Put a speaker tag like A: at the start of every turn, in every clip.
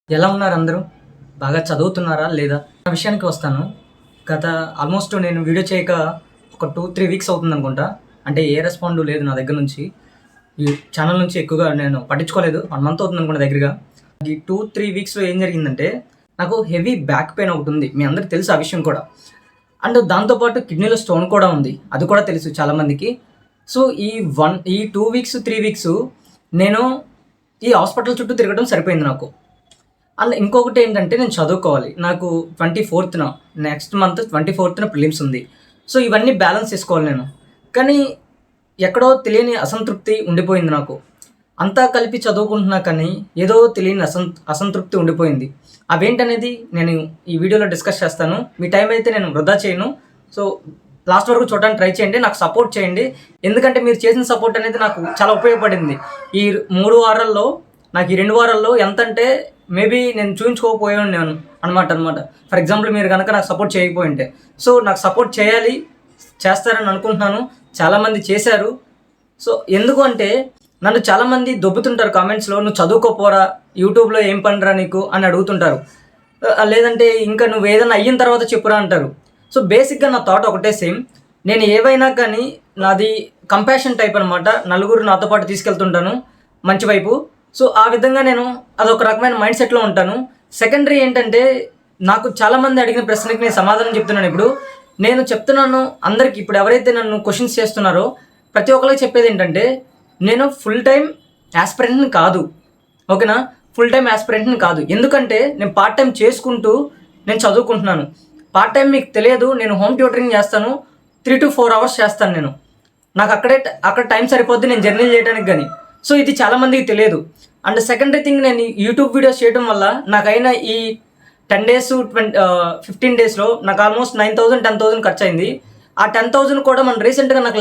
A: ఎలా ఉన్నారు అందరూ? బాగా చదువుతున్నారా లేదా? ఆ విషయానికి వస్తాను. గత ఆల్మోస్ట్ నేను వీడియో చేయక ఒక 2-3 వీక్స్ అవుతుందనుకుంటా. అంటే ఏ రెస్పాండు లేదు నా దగ్గర నుంచి. ఈ ఛానల్ నుంచి ఎక్కువగా నేను పట్టించుకోలేదు. 1 మంత్ అవుతుందనుకుంటా దగ్గరగా. ఈ 2-3 వీక్స్‌లో ఏం జరిగిందంటే, నాకు హెవీ బ్యాక్ పెయిన్ ఒకటుంది. మీ అందరికి తెలుసు ఆ విషయం కూడా. అండ్ దాంతో పాటు కిడ్నీలో స్టోన్ కూడా ఉంది. అది కూడా తెలుసు చాలామందికి. సో, ఈ 2 వీక్స్, 3 వీక్స్ నేను ఈ హాస్పిటల్ చుట్టూ తిరగడం సరిపోయింది నాకు. అండ్ ఇంకొకటి ఏంటంటే నేను చదువుకోవాలి. నాకు 24న నెక్స్ట్ మంత్ 24న ప్రిలిమ్స్ ఉంది. సో, ఇవన్నీ బ్యాలెన్స్ చేసుకోవాలి నేను. కానీ ఎక్కడో తెలియని అసంతృప్తి ఉండిపోయింది నాకు. అంతా కలిపి చదువుకుంటున్నా కానీ ఏదో తెలియని అసంతృప్తి ఉండిపోయింది. అవేంటనేది నేను ఈ వీడియోలో డిస్కస్ చేస్తాను. మీ టైం అయితే నేను వృధా చేయను. సో, లాస్ట్ వరకు చూడడానికి ట్రై చేయండి. నాకు సపోర్ట్ చేయండి. ఎందుకంటే మీరు చేసిన సపోర్ట్ అనేది నాకు చాలా ఉపయోగపడింది. ఈ 3 వారాల్లో నాకు ఈ 2 వారాల్లో ఎంతంటే మేబీ నేను చూయించుకోకపోయాను అనమాట. ఫర్ ఎగ్జాంపుల్ మీరు కనుక నాకు సపోర్ట్ చేయకపోయి ఉంటే. సో, నాకు సపోర్ట్ చేయాలి, చేస్తారని అనుకుంటున్నాను. చాలామంది చేశారు. సో, ఎందుకు అంటే నన్ను చాలామంది దొబ్బుతుంటారు కామెంట్స్‌లో, "నువ్వు చదువుకోపోరా, యూట్యూబ్‌లో ఏం పనిరా నీకు" అని అడుగుతుంటారు. లేదంటే ఇంకా "నువ్వు ఏదైనా అయిన తర్వాత చెప్పురా" అంటారు. సో, బేసిక్‌గా నా థాట్ ఒకటే సేమ్. నేను ఏవైనా కానీ నాది కంపాషన్ టైప్ అనమాట. నలుగురు నాతో పాటు తీసుకెళ్తుంటాను మంచి వైపు. సో, ఆ విధంగా నేను అదొక రకమైన మైండ్ సెట్‌లో ఉంటాను. సెకండరీ ఏంటంటే, నాకు చాలామంది అడిగిన ప్రశ్నకి నేను సమాధానం చెప్తున్నాను ఇప్పుడు. నేను చెప్తున్నాను అందరికి, ఇప్పుడు ఎవరైతే నన్ను క్వెషన్స్ చేస్తున్నారో ప్రతి ఒక్కళ్ళకి చెప్పేది ఏంటంటే, నేను ఫుల్ టైమ్ యాస్పిరెంట్‌ని కాదు. ఓకేనా? ఫుల్ టైమ్ యాస్పిరెంట్‌ని కాదు. ఎందుకంటే నేను పార్ట్ టైమ్ చేసుకుంటూ నేను చదువుకుంటున్నాను. పార్ట్ టైమ్ మీకు తెలియదు, నేను హోమ్ ట్యూటరింగ్ చేస్తాను. 3-4 అవర్స్ చేస్తాను నేను. నాకు అక్కడ టైం సరిపోద్ది నేను జర్నీలు చేయడానికి గానీ. సో, ఇది చాలామందికి తెలియదు. అండ్ సెకండరీ థింగ్, నేను యూట్యూబ్ వీడియోస్ చేయడం వల్ల నాకైన ఈ 10 డేస్ 15 డేస్లో నాకు ఆల్మోస్ట్ 9,000 10,000 ఖర్చయింది. ఆ 10,000 కూడా మన రీసెంట్గా నాకు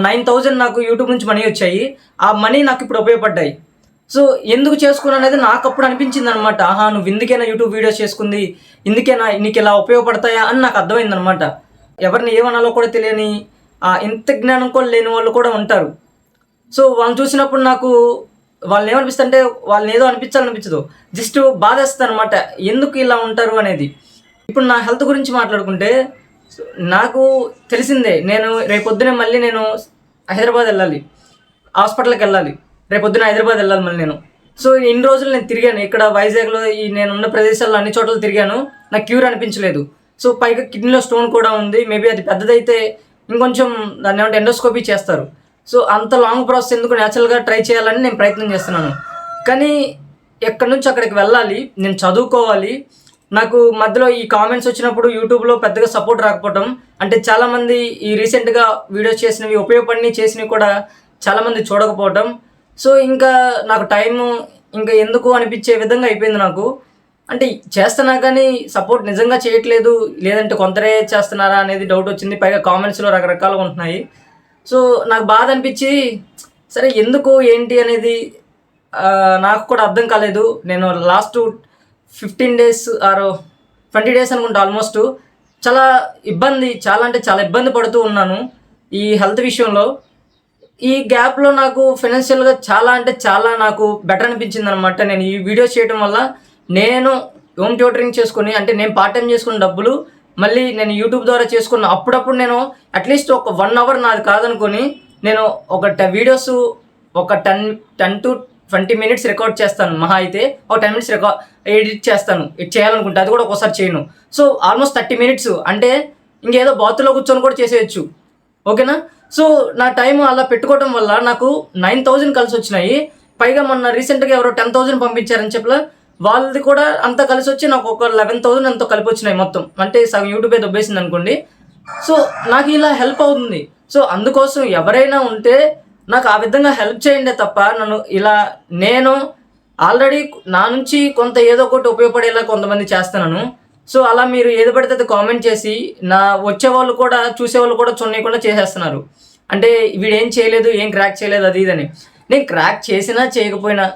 A: 9,000 నాకు యూట్యూబ్ నుంచి మనీ వచ్చాయి. ఆ మనీ నాకు ఇప్పుడు ఉపయోగపడ్డాయి. సో, ఎందుకు చేసుకున్నాను అనేది నాకు అప్పుడు అనిపించింది అనమాట. ఆహా, నువ్వు ఇందుకేనా యూట్యూబ్ వీడియోస్ చేసుకుంది, ఇందుకేనా నీకు ఇలా ఉపయోగపడతాయా అని నాకు అర్థమైంది అనమాట. ఎవరిని ఏమనాలో కూడా తెలియని ఇంత జ్ఞానం కూడా లేని వాళ్ళు కూడా ఉంటారు. సో, వాళ్ళని చూసినప్పుడు నాకు వాళ్ళని ఏమనిపిస్తుందంటే, వాళ్ళని ఏదో అనిపించదు, జస్ట్ బాధేస్తుంది అనమాట. ఎందుకు ఇలా ఉంటారు అనేది. ఇప్పుడు నా హెల్త్ గురించి మాట్లాడుకుంటే, నాకు తెలిసిందే, నేను రేపొద్దునే మళ్ళీ నేను హైదరాబాద్ వెళ్ళాలి, హాస్పిటల్కి వెళ్ళాలి. రేపొద్దున హైదరాబాద్ వెళ్ళాలి మళ్ళీ నేను. సో, ఇన్ని రోజులు నేను తిరిగాను ఇక్కడ వైజాగ్లో, నేనున్న ప్రదేశాల్లో అన్ని చోట్ల తిరిగాను. నాకు క్యూర్ అనిపించలేదు. సో, పైగా కిడ్నీలో స్టోన్ కూడా ఉంది. మేబీ అది పెద్దదైతే ఇంకొంచెం దాన్ని ఏమంటే ఎండోస్కోపీ చేస్తారు. సో, అంత లాంగ్ ప్రాసెస్ ఎందుకు, న్యాచురల్గా ట్రై చేయాలని నేను ప్రయత్నం చేస్తున్నాను. కానీ ఎక్కడి నుంచి అక్కడికి వెళ్ళాలి, నేను చదువుకోవాలి. నాకు మధ్యలో ఈ కామెంట్స్ వచ్చినప్పుడు యూట్యూబ్లో పెద్దగా సపోర్ట్ రాకపోవటం, అంటే చాలామంది ఈ రీసెంట్గా వీడియోస్ చేసినవి ఉపయోగపడినవి చేసినవి కూడా చాలామంది చూడకపోవటం. సో, ఇంకా నాకు టైము ఇంకా ఎందుకు అనిపించే విధంగా అయిపోయింది నాకు. అంటే చేస్తున్నా కానీ సపోర్ట్ నిజంగా చేయట్లేదు, లేదంటే కొందరే చేస్తున్నారా అనేది డౌట్ వచ్చింది. పైగా కామెంట్స్లో రకరకాలుగా ఉంటున్నాయి. సో, నాకు బాధ అనిపించి, సరే ఎందుకు ఏంటి అనేది నాకు కూడా అర్థం కాలేదు. నేను లాస్ట్ 15 డేస్ ఆర్ 20 డేస్ అనుకుంటా ఆల్మోస్ట్ చాలా అంటే చాలా ఇబ్బంది పడుతూ ఉన్నాను ఈ హెల్త్ విషయంలో. ఈ గ్యాప్లో నాకు ఫైనాన్షియల్గా చాలా అంటే చాలా నాకు బెటర్ అనిపించింది అనమాట. నేను ఈ వీడియోస్ చేయడం వల్ల నేను హోమ్ ట్యూటరింగ్ చేసుకుని, అంటే నేను పార్ట్ టైం చేసుకున్న డబ్బులు మళ్ళీ నేను యూట్యూబ్ ద్వారా చేసుకున్న, అప్పుడప్పుడు నేను అట్లీస్ట్ ఒక 1 అవర్ నాది కాదనుకొని నేను ఒక వీడియోస్ ఒక 10-20 మినిట్స్ రికార్డ్ చేస్తాను. మహా అయితే ఒక 10 మినిట్స్ ఎడిట్ చేస్తాను. ఎడిట్ చేయాలనుకుంటే అది కూడా ఒక్కోసారి చేయను. సో, ఆల్మోస్ట్ 30 మినిట్స్ అంటే ఇంకేదో బాతులో కూర్చొని కూడా చేసేయచ్చు. ఓకేనా? సో, నా టైం అలా పెట్టుకోవడం వల్ల నాకు 9,000 కలిసి వచ్చినాయి. పైగా మొన్న రీసెంట్గా ఎవరో 10,000 పంపించారని చెప్పలా, వాళ్ళది కూడా అంతా కలిసి వచ్చి నాకు ఒక 11,000 ఎంతో కలిపి వచ్చినాయి మొత్తం. అంటే సగం యూట్యూబే దొబ్బేసింది అనుకోండి. సో, నాకు ఇలా హెల్ప్ అవుతుంది. సో, అందుకోసం ఎవరైనా ఉంటే నాకు ఆ విధంగా హెల్ప్ చేయండి తప్ప, నేను ఆల్రెడీ నా నుంచి కొంత ఏదో ఒకటి ఉపయోగపడేలా కొంతమంది చేస్తున్నాను. సో, అలా మీరు ఏది పడితే అది కామెంట్ చేసి వచ్చేవాళ్ళు కూడా చూసేవాళ్ళు కూడా చూడనీయకుండా చేసేస్తున్నారు. అంటే వీడేం చేయలేదు, ఏం క్రాక్ చేయలేదు అది ఇదని. నేను క్రాక్ చేసినా చేయకపోయినా,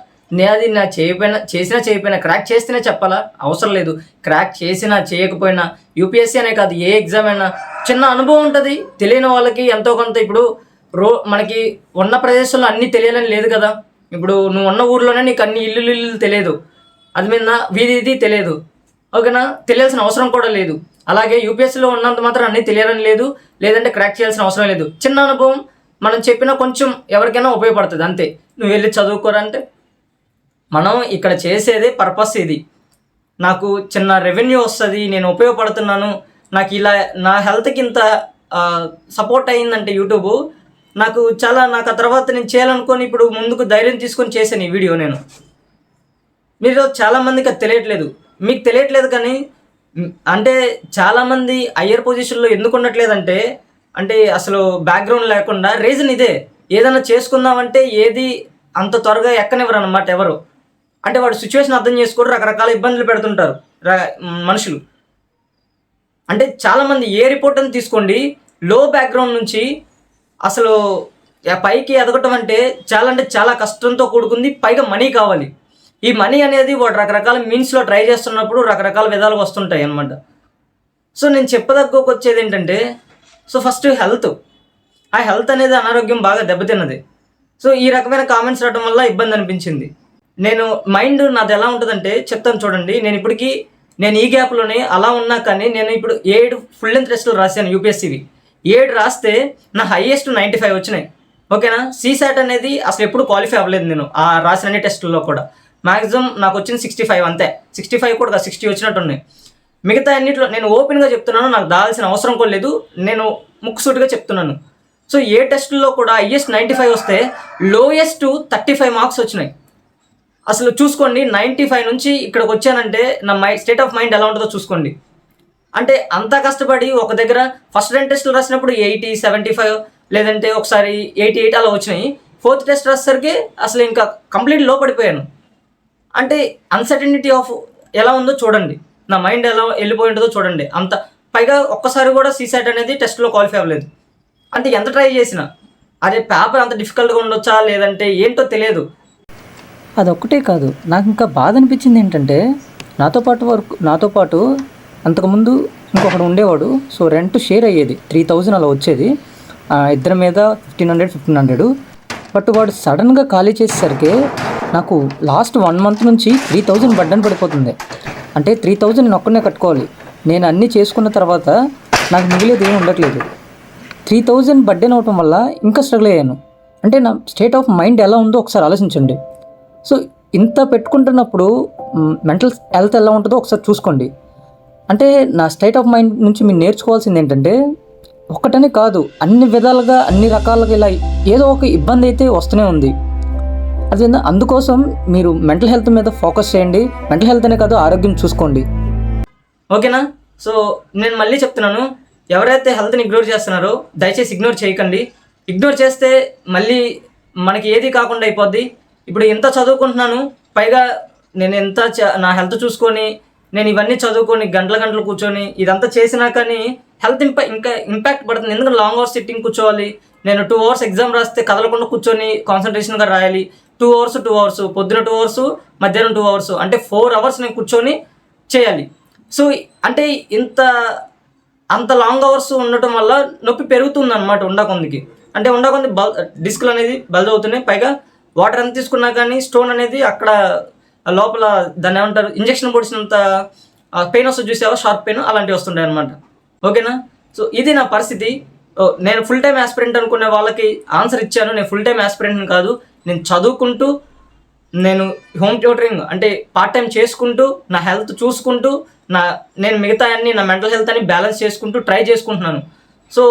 A: అది నా చేయకపోయినా క్రాక్ చేస్తేనే చెప్పాలా? అవసరం లేదు. క్రాక్ చేసినా చేయకపోయినా యూపీఎస్సీ అనే కాదు, ఏ ఎగ్జామ్ అయినా చిన్న అనుభవం ఉంటుంది. తెలియని వాళ్ళకి ఎంతో కొంత. ఇప్పుడు మనకి ఉన్న ప్రదేశంలో అన్నీ తెలియాలని లేదు కదా. ఇప్పుడు నువ్వు ఉన్న ఊర్లోనే నీకు అన్ని ఇల్లు తెలియదు. అది మీద ఇది తెలియదు. ఓకేనా, తెలియాల్సిన అవసరం కూడా లేదు. అలాగే యూపీఎస్సీలో ఉన్నంత మాత్రం అన్నీ తెలియాలని లేదు, లేదంటే క్రాక్ చేయాల్సిన అవసరం లేదు. చిన్న అనుభవం మనం చెప్పినా కొంచెం ఎవరికైనా ఉపయోగపడుతుంది అంతే. నువ్వు వెళ్ళి చదువుకోరంటే మనం ఇక్కడ చేసేదే పర్పస్ ఇది. నాకు చిన్న రెవెన్యూ వస్తుంది, నేను ఉపయోగపడుతున్నాను, నాకు ఇలా నా హెల్త్కి ఇంత సపోర్ట్ అయ్యిందంటే యూట్యూబ్ నాకు ఆ తర్వాత నేను చేయాలనుకొని ఇప్పుడు ముందుకు ధైర్యం తీసుకొని చేశాను ఈ వీడియో నేను. మీరు చాలామందికి అది తెలియట్లేదు, మీకు తెలియట్లేదు. కానీ అంటే చాలామంది హయ్యర్ పొజిషన్లో ఎందుకు ఉండట్లేదంటే అంటే అసలు బ్యాక్గ్రౌండ్ లేకుండా రీజన్ ఇదే. ఏదైనా చేసుకుందామంటే ఏది అంత త్వరగా ఎక్కనివ్వరు అన్నమాట ఎవరు. అంటే వాడు సిచ్యువేషన్ అర్థం చేసుకోవడం రకరకాల ఇబ్బందులు పెడుతుంటారు మనుషులు. అంటే చాలామంది ఏ రిపోర్ట్ అని తీసుకోండి, లో బ్యాక్గ్రౌండ్ నుంచి అసలు పైకి ఎదగటం అంటే చాలా కష్టంతో కూడుకుంది. పైగా మనీ కావాలి. ఈ మనీ అనేది వాడు రకరకాల మీన్స్లో ట్రై చేస్తున్నప్పుడు రకరకాల విధాలు వస్తుంటాయి అన్నమాట. సో నేను వచ్చేది ఏంటంటే ఫస్ట్ హెల్త్. ఆ హెల్త్ అనేది అనారోగ్యం బాగా దెబ్బతిన్నది. సో ఈ రకమైన కామెంట్స్ రావడం వల్ల ఇబ్బంది అనిపించింది. నేను మైండ్ నాది ఎలా ఉంటుందంటే చెప్తాను చూడండి. నేను ఈ గ్యాప్లోనే అలా ఉన్నా కానీ నేను ఇప్పుడు 7 ఫుల్ లెంత్ టెస్టులు రాశాను యూపీఎస్సీవి. 7 రాస్తే నా హైయెస్ట్ 95 వచ్చినాయి. ఓకేనా, సీసాట్ అనేది అసలు ఎప్పుడు క్వాలిఫై అవ్వలేదు నేను ఆ రాసిన అన్ని టెస్టుల్లో కూడా. మ్యాక్సిమం నాకు వచ్చింది 65 అంతే. 65 కూడా 60 వచ్చినట్టున్నాయి. మిగతా అన్నింటిలో నేను ఓపెన్గా చెప్తున్నాను, నాకు దాల్సిన అవసరం కూడా లేదు, నేను ముక్కుసూటిగా చెప్తున్నాను. సో ఏ టెస్టుల్లో కూడా హైయెస్ట్ 95 వస్తే లోయెస్ట్ 35 మార్క్స్ వచ్చినాయి. అసలు చూసుకోండి, 95 నుంచి ఇక్కడికి వచ్చానంటే నా స్టేట్ ఆఫ్ మైండ్ ఎలా ఉంటుందో చూసుకోండి. అంటే అంతా కష్టపడి ఒక దగ్గర ఫస్ట్ 2 టెస్టులు రాసినప్పుడు 80, 75 లేదంటే ఒకసారి 88 అలా వచ్చినాయి. 4th టెస్ట్ రాసేసరికి అసలు ఇంకా కంప్లీట్ లో పడిపోయాను. అంటే అన్సర్టనిటీ ఆఫ్ ఎలా ఉందో చూడండి, నా మైండ్ ఎలా వెళ్ళిపోయి ఉంటుందో చూడండి. అంత పైగా ఒక్కసారి కూడా సీసాట్ అనేది టెస్ట్లో క్వాలిఫై అవ్వలేదు. అంటే ఎంత ట్రై చేసినా అదే పేపర్ అంత డిఫికల్ట్గా ఉండొచ్చా లేదంటే ఏంటో తెలియదు.
B: అదొక్కటే కాదు, నాకు ఇంకా బాధ అనిపించింది ఏంటంటే నాతో పాటు అంతకుముందు ఇంకొకడు ఉండేవాడు. సో రెంట్ షేర్ అయ్యేది, 3000 అలా వచ్చేది. ఇద్దరి మీద 1500. బట్ వాడు సడన్గా ఖాళీ చేసేసరికి నాకు లాస్ట్ 1 మంత్ నుంచి 3000 బడ్డన్ పడిపోతుంది. అంటే 3000 నేను ఒక్కనే కట్టుకోవాలి. నేను అన్నీ చేసుకున్న తర్వాత నాకు మిగిలేదు ఏమి ఉండట్లేదు. 3000 బడ్డెన్ అవటం వల్ల ఇంకా స్ట్రగుల్ అయ్యాను. అంటే నా స్టేట్ ఆఫ్ మైండ్ ఎలా ఉందో ఒకసారి ఆలోచించండి. సో ఇంత పెట్టుకుంటున్నప్పుడు మెంటల్ హెల్త్ ఎలా ఉంటుందో ఒకసారి చూసుకోండి. అంటే నా స్టేట్ ఆఫ్ మైండ్ నుంచి మీరు నేర్చుకోవాల్సింది ఏంటంటే ఒక్కటనే కాదు, అన్ని విధాలుగా అన్ని రకాలుగా ఇలా ఏదో ఒక ఇబ్బంది అయితే వస్తూనే ఉంది. అది అందుకోసం మీరు మెంటల్ హెల్త్ మీద ఫోకస్ చేయండి. మెంటల్ హెల్త్ అనే కాదు, ఆరోగ్యం చూసుకోండి.
A: ఓకేనా. సో నేను మళ్ళీ చెప్తున్నాను, ఎవరైతే హెల్త్ని ఇగ్నోర్ చేస్తున్నారో దయచేసి ఇగ్నోర్ చేయకండి. ఇగ్నోర్ చేస్తే మళ్ళీ మనకి ఏది కాకుండా అయిపోద్ది. ఇప్పుడు ఎంత చదువుకుంటున్నాను, పైగా నేను నా హెల్త్ చూసుకొని నేను ఇవన్నీ చదువుకొని గంటలు కూర్చొని ఇదంతా చేసినా కానీ హెల్త్ ఇంకా ఇంపాక్ట్ పడుతుంది. ఎందుకంటే లాంగ్ అవర్స్ సిట్టింగ్ కూర్చోవాలి. నేను 2 hours ఎగ్జామ్ రాస్తే కదలకుండా కూర్చొని కాన్సన్ట్రేషన్గా రాయాలి. 2 hours, పొద్దున 2 hours, మధ్యాహ్నం 2 hours, అంటే 4 hours నేను కూర్చొని చేయాలి. సో అంటే అంత లాంగ్ అవర్స్ ఉండటం వల్ల నొప్పి పెరుగుతుంది అనమాట ఉండకొందికి. అంటే ఉండకొంది డిస్క్లు అనేది బల్జ్ అవుతున్నాయి. పైగా వాటర్ ఎంత తీసుకున్నా కానీ స్టోన్ అనేది అక్కడ లోపల దాన్ని ఏమంటారు, ఇంజక్షన్ పొడిచినంత పెయిన్ వస్తుంది చూసావా, షార్ప్ పెయిన్ అలాంటివి వస్తుంటాయి అనమాట. ఓకేనా. సో ఇది నా పరిస్థితి. నేను ఫుల్ టైం యాస్పిరెంట్ అనుకునే వాళ్ళకి ఆన్సర్ ఇచ్చాను. నేను ఫుల్ టైం యాస్పిరెంట్ని కాదు, నేను చదువుకుంటూ నేను హోమ్ ట్యూటరింగ్ అంటే పార్ట్ టైం చేసుకుంటూ నా హెల్త్ చూసుకుంటూ నేను మిగతా అన్ని నా మెంటల్ హెల్త్ అని బ్యాలెన్స్ చేసుకుంటూ ట్రై చేసుకుంటున్నాను. సో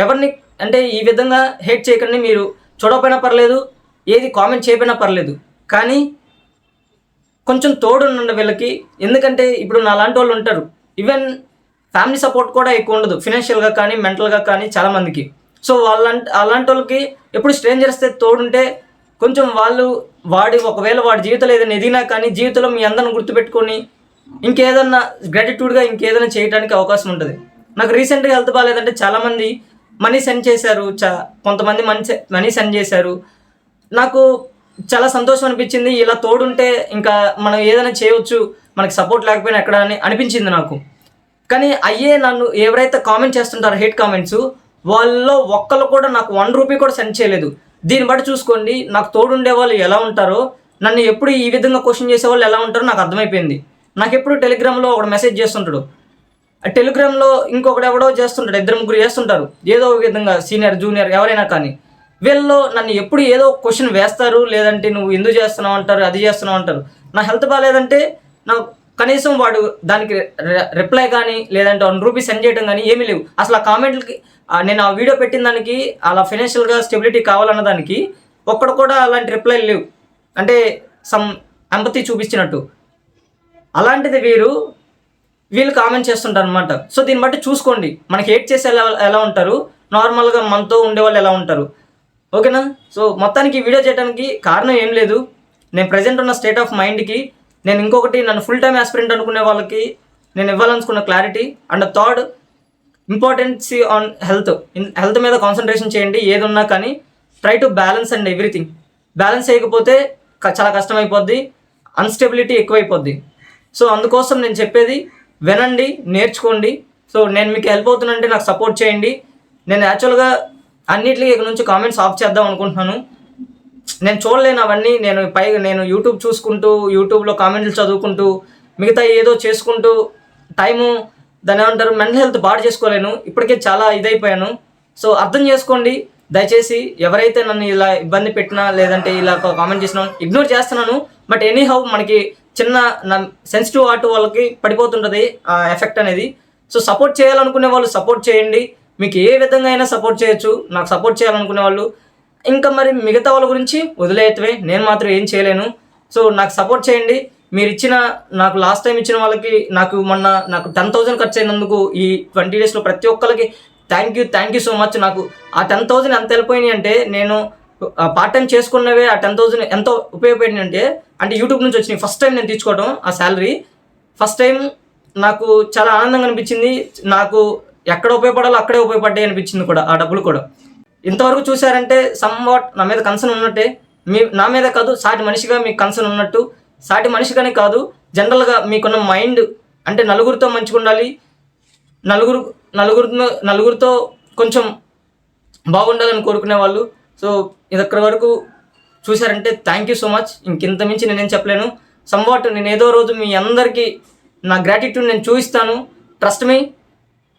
A: ఎవరిని అంటే ఈ విధంగా హేట్ చేయకండి. మీరు చూడకపోయినా పర్లేదు, ఏది కామెంట్ చేయకపోయినా పర్లేదు, కానీ కొంచెం తోడుండండి వీళ్ళకి. ఎందుకంటే ఇప్పుడు నా లాంటి వాళ్ళు ఉంటారు, ఈవెన్ ఫ్యామిలీ సపోర్ట్ కూడా ఎక్కువ ఉండదు ఫినాన్షియల్గా కానీ మెంటల్గా కానీ చాలామందికి. సో అలాంటి వాళ్ళకి ఎప్పుడు స్ట్రేంజర్స్ తోడుంటే కొంచెం ఒకవేళ వాడి జీవితంలో ఏదైనా ఎదిగినా కానీ జీవితంలో మీ అందరిని గుర్తుపెట్టుకొని ఇంకేదన్నా గ్రాటిట్యూడ్గా ఇంకేదైనా చేయడానికి అవకాశం ఉంటుంది. నాకు రీసెంట్గా హెల్త్ బాగాలేదంటే చాలామంది మనీ సెండ్ చేశారు, కొంతమంది మనీ సెండ్ చేశారు. నాకు చాలా సంతోషం అనిపించింది. ఇలా తోడుంటే ఇంకా మనం ఏదైనా చేయవచ్చు, మనకి సపోర్ట్ లేకపోయినా ఎక్కడ అని అనిపించింది నాకు. కానీ నన్ను ఎవరైతే కామెంట్ చేస్తుంటారో హేట్ కామెంట్స్, వాళ్ళలో ఒక్కళ్ళు కూడా నాకు 1 రూపీ కూడా సెండ్ చేయలేదు. దీన్ని బట్టి చూసుకోండి నాకు తోడుండే వాళ్ళు ఎలా ఉంటారో నన్ను ఎప్పుడు ఈ విధంగా క్వశ్చన్ చేసేవాళ్ళు ఎలా ఉంటారో నాకు అర్థమైపోయింది. నాకు ఎప్పుడు టెలిగ్రామ్లో ఒక మెసేజ్ చేస్తుంటాడు, టెలిగ్రామ్లో ఇంకొకటి ఎవడో చేస్తుంటాడు, 2-3 చేస్తుంటారు ఏదో ఒక విధంగా, సీనియర్ జూనియర్ ఎవరైనా కానీ. వీళ్ళలో నన్ను ఎప్పుడు ఏదో క్వశ్చన్ వేస్తారు, లేదంటే నువ్వు ఎందుకు చేస్తున్నావు అంటారు, అది చేస్తున్నావు అంటారు. నా హెల్త్ బాగాలేదంటే నాకు కనీసం వాడు దానికి రిప్లై కానీ లేదంటే ₹1 సెండ్ చేయడం కానీ ఏమీ లేవు. అసలు ఆ కామెంట్లకి నేను ఆ వీడియో పెట్టిన దానికి అలా ఫైనాన్షియల్గా స్టెబిలిటీ కావాలన్న దానికి ఒక్కడ కూడా అలాంటి రిప్లై లేవు, అంటే సమ్ ఎంపతి చూపించినట్టు. అలాంటిది వీళ్ళు కామెంట్ చేస్తుంటారు అనమాట. సో దీన్ని బట్టి చూసుకోండి, మనకి హేట్ చేసే ఎలా ఉంటారు, నార్మల్గా మనతో ఉండేవాళ్ళు ఎలా ఉంటారు. ఓకేనా? సో మొత్తానికి ఈ వీడియో చేయడానికి కారణం ఏం లేదు, నేను ప్రజెంట్ ఉన్న స్టేట్ ఆఫ్ మైండ్కి, నేను ఇంకొకటి నన్ను ఫుల్ టైమ్ ఆస్పిరెంట్ అనుకునే వాళ్ళకి నేను ఇవ్వాలనుకున్న clarity. And third, importance on health మీద కాన్సన్ట్రేషన్ చేయండి. ఏది ఉన్నా కానీ try to balance and everything. Balance చేయకపోతే చాలా కష్టమైపోద్ది, అన్స్టెబిలిటీ ఎక్కువైపోద్ది. సో అందుకోసం నేను చెప్పేది వినండి, నేర్చుకోండి. సో నేను మీకు హెల్ప్ అవుతున్నంటే నాకు సపోర్ట్ చేయండి. నేను యాక్చువల్గా అన్నిటికీ ఇక్కడ నుంచి కామెంట్స్ ఆఫ్ చేద్దాం అనుకుంటున్నాను. నేను చూడలేను అవన్నీ. నేను యూట్యూబ్ చూసుకుంటూ, యూట్యూబ్లో కామెంట్లు చదువుకుంటూ, మిగతా ఏదో చేసుకుంటూ టైము దాని ఏమంటారు మెంటల్ హెల్త్ పాడు చేసుకోలేను. ఇప్పటికే చాలా ఇదైపోయాను. సో అర్థం చేసుకోండి దయచేసి. ఎవరైతే నన్ను ఇలా ఇబ్బంది పెట్టినా లేదంటే ఇలా కామెంట్ చేసినా ఇగ్నోర్ చేస్తున్నాను. బట్ ఎనీహౌ మనకి చిన్న సెన్సిటివ్ ఆర్ట్ వాళ్ళకి పడిపోతుంటుంది ఆ ఎఫెక్ట్ అనేది. సో సపోర్ట్ చేయాలనుకునే వాళ్ళు సపోర్ట్ చేయండి, మీకు ఏ విధంగా అయినా సపోర్ట్ చేయొచ్చు. నాకు సపోర్ట్ చేయాలనుకునే వాళ్ళు ఇంకా మరి మిగతా వాళ్ళ గురించి వదిలేయటమే, నేను మాత్రం ఏం చేయలేను. సో నాకు సపోర్ట్ చేయండి. మీరు నాకు లాస్ట్ టైం ఇచ్చిన వాళ్ళకి, నాకు 10,000 ఖర్చు అయినందుకు ఈ 20 డేస్లో ప్రతి ఒక్కరికి థ్యాంక్ యూ సో మచ్. నాకు ఆ 10,000 ఎంత వెళ్ళిపోయినాయి అంటే, నేను పార్ట్ టైం చేసుకున్నవే ఆ 10,000 ఎంతో ఉపయోగపడినాయి అంటే యూట్యూబ్ నుంచి వచ్చినాయి. ఫస్ట్ టైం నేను తీసుకోవడం ఆ శాలరీ, ఫస్ట్ టైం నాకు చాలా ఆనందంగా అనిపించింది. నాకు ఎక్కడ ఉపయోగపడాలో అక్కడే ఉపయోగపడ్డాయి అనిపించింది కూడా ఆ డబ్బులు కూడా. ఇంతవరకు చూసారంటే సమ్వాట్ నా మీద కన్సర్న్ ఉన్నట్టే. నా మీద కాదు, సాటి మనిషిగా మీకు కన్సర్న్ ఉన్నట్టు. సాటి మనిషిగానే కాదు, జనరల్గా మీకున్న మైండ్ అంటే నలుగురితో మంచిగా ఉండాలి, నలుగురితో కొంచెం బాగుండాలని కోరుకునే వాళ్ళు. సో ఇది అక్కడి వరకు చూసారంటే థ్యాంక్ యూ సో మచ్. ఇంకింత మించి నేనేం చెప్పలేను. సమ్వాట్ నేను ఏదో రోజు మీ అందరికీ నా గ్రాటిట్యూడ్ నేను చూపిస్తాను. Trust me.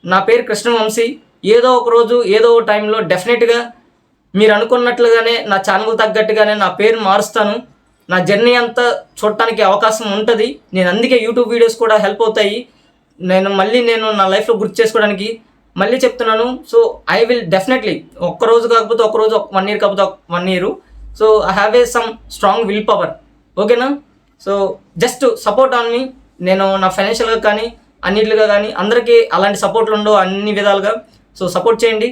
A: నా పేరు కృష్ణవంశీ. ఏదో ఒక రోజు ఏదో ఒక టైంలో డెఫినెట్గా మీరు అనుకున్నట్లుగానే నా ఛానల్ తగ్గట్టుగానే నా పేరు మారుస్తాను. నా జర్నీ అంతా చూడటానికి అవకాశం ఉంటుంది. నేను అందుకే యూట్యూబ్ వీడియోస్ కూడా హెల్ప్ అవుతాయి. నేను నా లైఫ్లో గుర్తు చేసుకోవడానికి మళ్ళీ చెప్తున్నాను. సో ఐ విల్ డెఫినెట్లీ, ఒక్కరోజు కాకపోతే ఒకరోజు, 1 year కాకపోతే 1 year. So I have some strong will power. ఓకేనా? So just support on me. నేను నా ఫైనాన్షియల్గా కానీ అన్నిట్లుగా కానీ అందరికీ అలాంటి సపోర్ట్లు ఉండవు అన్ని విధాలుగా. సో సపోర్ట్ చేయండి.